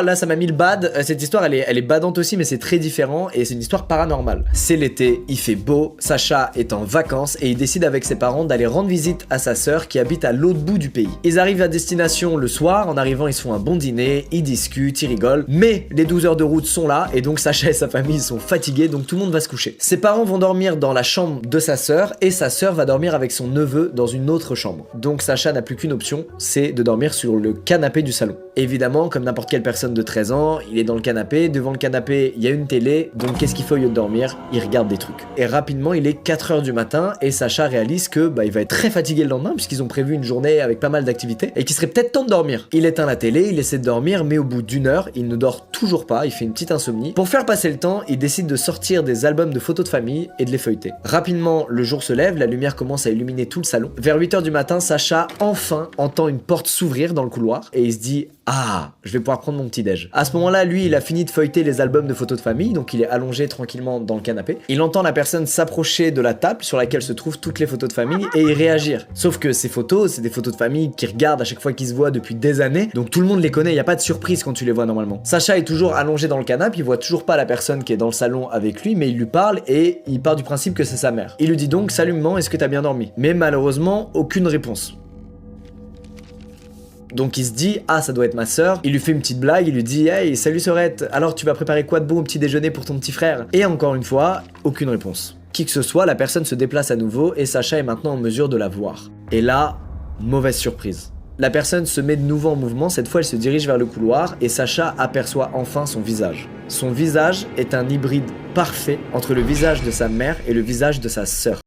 Là ça m'a mis le bad, cette histoire elle est badante aussi mais c'est très différent et c'est une histoire paranormale. C'est l'été, il fait beau, Sacha est en vacances et il décide avec ses parents d'aller rendre visite à sa sœur qui habite à l'autre bout du pays. Ils arrivent à destination le soir, en arrivant ils se font un bon dîner, ils discutent, ils rigolent, mais les 12 heures de route sont là et donc Sacha et sa famille sont fatigués donc tout le monde va se coucher. Ses parents vont dormir dans la chambre de sa sœur et sa sœur va dormir avec son neveu dans une autre chambre. Donc Sacha n'a plus qu'une option, c'est de dormir sur le canapé du salon. Évidemment, comme n'importe quelle personne de 13 ans, il est dans le canapé, devant le canapé, il y a une télé, donc qu'est-ce qu'il fait au lieu de dormir? Il regarde des trucs. Et rapidement, il est 4 heures du matin et Sacha réalise que il va être très fatigué le lendemain puisqu'ils ont prévu une journée avec pas mal d'activités et qu'il serait peut-être temps de dormir. Il éteint la télé, il essaie de dormir, mais au bout d'une heure, il ne dort toujours pas, il fait une petite insomnie. Pour faire passer le temps, il décide de sortir des albums de photos de famille et de les feuilleter. Rapidement, le jour se lève, la lumière commence à illuminer tout le salon. Vers 8 heures du matin, Sacha enfin entend une porte s'ouvrir dans le couloir et il se dit « Ah, je vais pouvoir prendre mon petit déj ». À ce moment-là, lui, il a fini de feuilleter les albums de photos de famille, donc il est allongé tranquillement dans le canapé. Il entend la personne s'approcher de la table sur laquelle se trouvent toutes les photos de famille et y réagir. Sauf que ces photos, c'est des photos de famille qui regardent à chaque fois qu'ils se voient depuis des années, donc tout le monde les connaît, il n'y a pas de surprise quand tu les vois normalement. Sacha est toujours allongé dans le canapé, il voit toujours pas la personne qui est dans le salon avec lui, mais il lui parle et il part du principe que c'est sa mère. Il lui dit donc « Salut maman, est-ce que t'as bien dormi ?» Mais malheureusement, aucune réponse. Donc il se dit « Ah, ça doit être ma sœur ». Il lui fait une petite blague, il lui dit « Hey, salut Sorette, alors tu vas préparer quoi de bon au petit déjeuner pour ton petit frère ?» Et encore une fois, aucune réponse. Qui que ce soit, la personne se déplace à nouveau et Sacha est maintenant en mesure de la voir. Et là, mauvaise surprise. La personne se met de nouveau en mouvement, cette fois elle se dirige vers le couloir et Sacha aperçoit enfin son visage. Son visage est un hybride parfait entre le visage de sa mère et le visage de sa sœur.